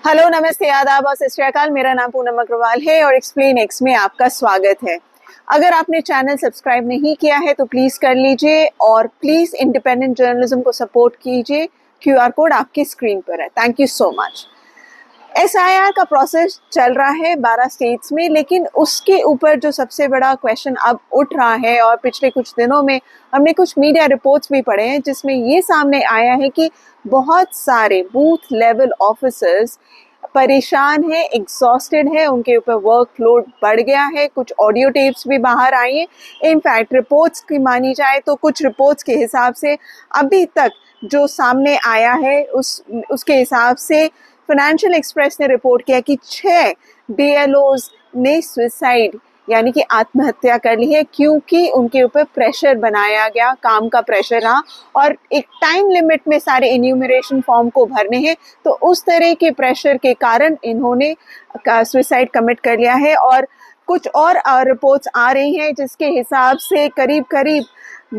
Hello, नमस्ते, आदाब और सत श्री अकाल। मेरा नाम पूनम अग्रवाल है और एक्सप्लेन एक्स में आपका स्वागत है। अगर आपने चैनल सब्सक्राइब नहीं किया है तो प्लीज़ कर लीजिए और प्लीज़ इंडिपेंडेंट जर्नलिज्म को सपोर्ट कीजिए। क्यूआर कोड आपकी स्क्रीन पर है। Thank you so much. SIR का प्रोसेस चल रहा है 12 स्टेट्स में, लेकिन उसके ऊपर जो सबसे बड़ा क्वेश्चन अब उठ रहा है और पिछले कुछ दिनों में हमने कुछ मीडिया रिपोर्ट्स भी पढ़े हैं जिसमें ये सामने आया है कि बहुत सारे बूथ लेवल ऑफिसर्स परेशान है, एग्जॉस्टेड है, उनके ऊपर वर्कलोड बढ़ गया है। कुछ ऑडियो टेप्स भी बाहर आई हैं। इनफैक्ट रिपोर्ट्स की मानी जाए तो कुछ रिपोर्ट्स के हिसाब से अभी तक जो सामने आया है उसके हिसाब से फाइनेंशियल एक्सप्रेस ने रिपोर्ट किया कि 6 बीएलओज ने सुसाइड यानी कि आत्महत्या कर ली है, क्योंकि उनके ऊपर प्रेशर बनाया गया, काम का प्रेशर रहा और एक टाइम लिमिट में सारे इन्यूमरेशन फॉर्म को भरने हैं। तो उस तरह के प्रेशर के कारण इन्होंने सुसाइड कमिट कर लिया है। और कुछ और रिपोर्ट्स आ रही हैं जिसके हिसाब से करीब करीब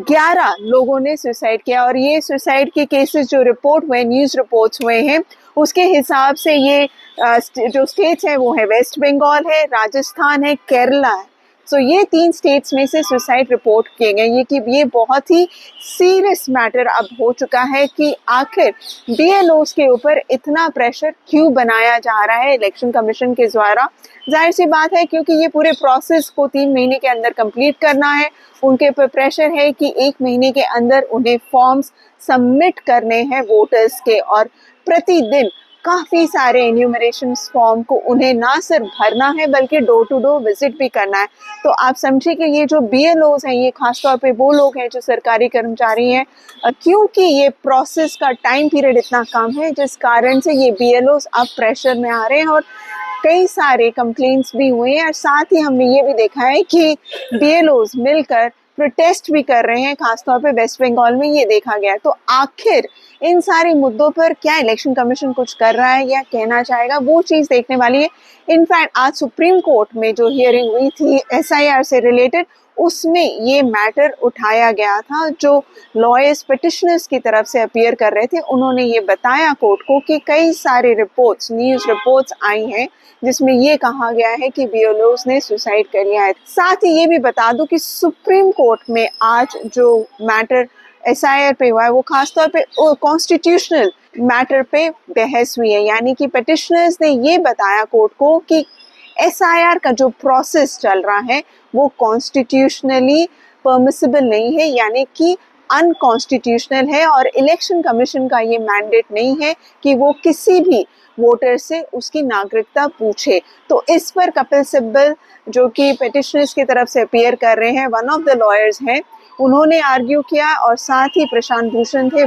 11 लोगों ने सुसाइड किया। और ये सुसाइड के केसेस जो रिपोर्ट हुए, न्यूज़ रिपोर्ट्स हुए हैं, उसके हिसाब से ये जो स्टेट्स हैं वो है वेस्ट बंगाल है, राजस्थान है, केरला है। सो ये 3 स्टेट्स में से सुसाइड रिपोर्ट किए गए। ये बहुत ही सीरियस मैटर अब हो चुका है कि आखिर बीएलओस के ऊपर इतना प्रेशर क्यों बनाया जा रहा है इलेक्शन कमीशन के द्वारा। जाहिर सी बात है क्योंकि ये पूरे प्रोसेस को 3 महीने के अंदर कंप्लीट करना है। उनके ऊपर प्रेशर है कि 1 महीने के अंदर उन्हें फॉर्म्स सबमिट करने हैं वोटर्स के, और प्रतिदिन काफ़ी सारे इन्यूमरेशन फॉर्म को उन्हें ना सिर्फ भरना है बल्कि डोर टू डोर विजिट भी करना है। तो आप समझिए कि ये जो बीएलओज हैं ये खासतौर पे वो लोग हैं जो सरकारी कर्मचारी हैं, क्योंकि ये प्रोसेस का टाइम पीरियड इतना कम है जिस कारण से ये बीएलओज अब प्रेशर में आ रहे हैं। और कई सारे कंप्लेंट्स भी हुए हैं और साथ ही हमने ये भी देखा है कि बीएलओज मिलकर प्रोटेस्ट भी कर रहे हैं, खासतौर पे वेस्ट बंगाल में ये देखा गया है। तो आखिर इन सारे मुद्दों पर क्या इलेक्शन कमीशन कुछ कर रहा है या कहना चाहेगा, वो चीज़ देखने वाली है। इनफैक्ट आज सुप्रीम कोर्ट में जो हियरिंग हुई थी एसआईआर से रिलेटेड, उसमें ये मैटर उठाया गया था। जो लॉयर्स पिटिशनर्स की तरफ से अपीयर कर रहे थे उन्होंने ये बताया कोर्ट को कि कई सारे रिपोर्ट्स, न्यूज़ रिपोर्ट्स आई हैं जिसमें ये कहा गया है कि बीएलओस ने सुसाइड कर लिया है। साथ ही ये भी बता दूं कि सुप्रीम कोर्ट में आज जो मैटर एसआईआर पे हुआ है वो खासतौर पे कॉन्स्टिट्यूशनल मैटर पे बहस हुई है। यानी कि पिटिशनर्स ने ये बताया कोर्ट को कि एसआईआर का जो प्रोसेस चल रहा है वो कॉन्स्टिट्यूशनली परमिसिबल नहीं है, यानी कि अनकॉन्स्टिट्यूशनल है और इलेक्शन कमीशन का ये मैंडेट नहीं है कि वो किसी भी वोटर से उसकी नागरिकता पूछे। तो इस पर कपिल सिब्बल जो कि पिटिशनर्स की तरफ से अपीयर कर रहे हैं, वन ऑफ द लॉयर्स हैं, उन्होंने आर्ग्यू किया और साथ ही प्रशांत भूषण थे,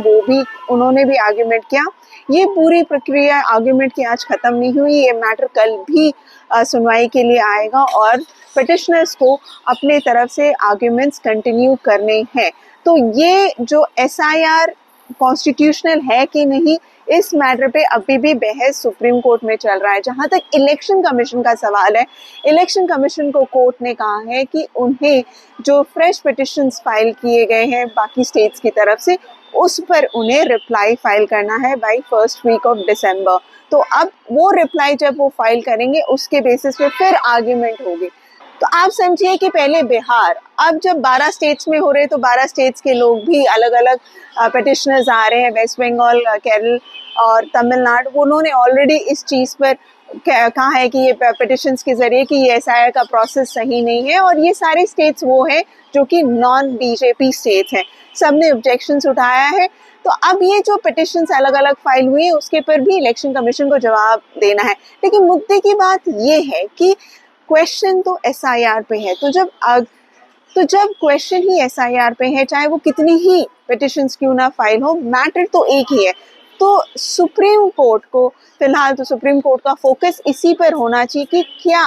उन्होंने भी आर्ग्यूमेंट किया। ये पूरी प्रक्रिया आर्ग्यूमेंट की आज खत्म नहीं हुई। ये मैटर कल भी सुनवाई के लिए आएगा और पिटिशनर्स को अपने तरफ से आर्ग्यूमेंट्स कंटिन्यू करने हैं। तो ये जो एसआईआर कॉन्स्टिट्यूशनल है कि नहीं, इस मैटर पे अभी भी बहस सुप्रीम कोर्ट में चल रहा है। जहां तक इलेक्शन कमीशन का सवाल है, इलेक्शन कमीशन को कोर्ट ने कहा है कि उन्हें जो फ्रेश पिटिशंस फाइल किए गए हैं बाकी स्टेट्स की तरफ से, उस पर उन्हें रिप्लाई फाइल करना है by first week of December. तो अब वो रिप्लाई जब वो फाइल करेंगे उसके बेसिस पे फिर आर्ग्यूमेंट होगी। तो आप समझिए कि पहले बिहार, अब जब 12 स्टेट्स में हो रहे तो 12 स्टेट्स के लोग भी अलग अलग पिटिशनर्स आ रहे हैं। वेस्ट बंगाल, केरल और तमिलनाडु, उन्होंने ऑलरेडी इस चीज़ पर कहा है कि ये पिटिशंस के ज़रिए कि ये एसआईआर का प्रोसेस सही नहीं है। और ये सारे स्टेट्स वो हैं जो कि नॉन बीजेपी स्टेट्स हैं, सब ने ऑब्जेक्शंस उठाया है। तो अब ये जो पिटिशंस अलग अलग फाइल हुई है उसके पर भी इलेक्शन कमीशन को जवाब देना है। लेकिन मुद्दे की बात ये है कि क्वेश्चन तो एसआईआर पे है, तो जब क्वेश्चन ही एसआईआर पे है, चाहे वो कितनी ही पिटिशंस क्यों ना फाइल हो, मैटर तो एक ही है। तो सुप्रीम कोर्ट को फिलहाल तो सुप्रीम कोर्ट का फोकस इसी पर होना चाहिए कि क्या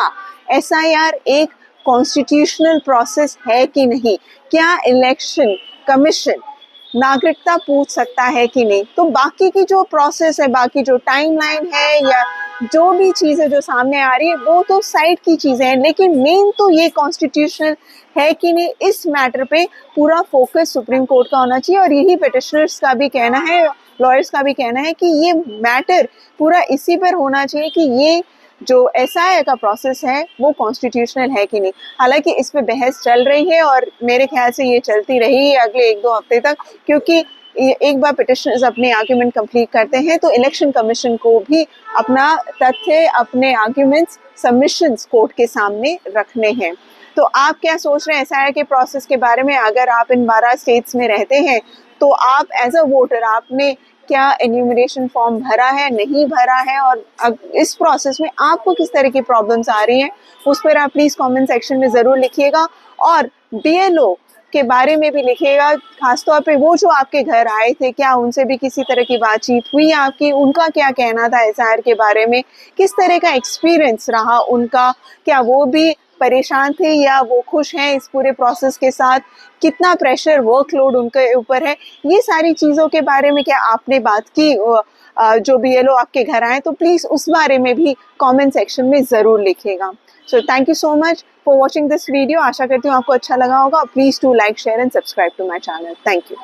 एसआईआर एक कॉन्स्टिट्यूशनल प्रोसेस है कि नहीं, क्या इलेक्शन कमीशन नागरिकता पूछ सकता है कि नहीं। तो बाकी की जो प्रोसेस है, बाकी जो टाइमलाइन है या जो भी चीज़ें जो सामने आ रही है वो तो साइड की चीज़ें हैं, लेकिन मेन तो ये कॉन्स्टिट्यूशनल है कि नहीं, इस मैटर पे पूरा फोकस सुप्रीम कोर्ट का होना चाहिए। और यही पिटिशनर्स का भी कहना है लॉयर्स का भी कहना है कि ये मैटर पूरा इसी पर होना चाहिए कि ये जो एसआईआर का प्रोसेस है वो कॉन्स्टिट्यूशनल है कि नहीं। हालांकि इस पे बहस चल रही है और मेरे ख्याल से ये चलती रहेगी अगले 1-2 हफ्ते तक, क्योंकि एक बार पिटिशनर्स अपने आर्ग्यूमेंट कंप्लीट करते हैं तो इलेक्शन कमीशन को भी अपना तथ्य, अपने आर्ग्यूमेंट्स, सबमिशंस कोर्ट के सामने रखने हैं। तो आप क्या सोच रहे हैं एसआईआर के प्रोसेस के बारे में? अगर आप इन 12 स्टेट्स में रहते हैं तो आप एज अ वोटर आपने क्या एन्यूमरेशन फॉर्म भरा है, नहीं भरा है, और इस प्रोसेस में आपको किस तरह की प्रॉब्लम्स आ रही हैं उस पर आप प्लीज़ कमेंट सेक्शन में ज़रूर लिखिएगा। और बीएलओ के बारे में भी लिखिएगा, खासतौर पे वो जो आपके घर आए थे, क्या उनसे भी किसी तरह की बातचीत हुई आपकी? उनका क्या कहना था एसआईआर के बारे में? किस तरह का एक्सपीरियंस रहा उनका? क्या वो भी परेशान थे या वो खुश हैं इस पूरे प्रोसेस के साथ? कितना प्रेशर, वर्कलोड उनके ऊपर है? ये सारी चीज़ों के बारे में क्या आपने बात की जो बीएलओ आपके घर आए? तो प्लीज़ उस बारे में भी कमेंट सेक्शन में ज़रूर लिखिएगा। So thank you so much for watching this video. आशा करती हूँ आपको अच्छा लगा होगा। Please do like, share and subscribe to my channel. Thank you.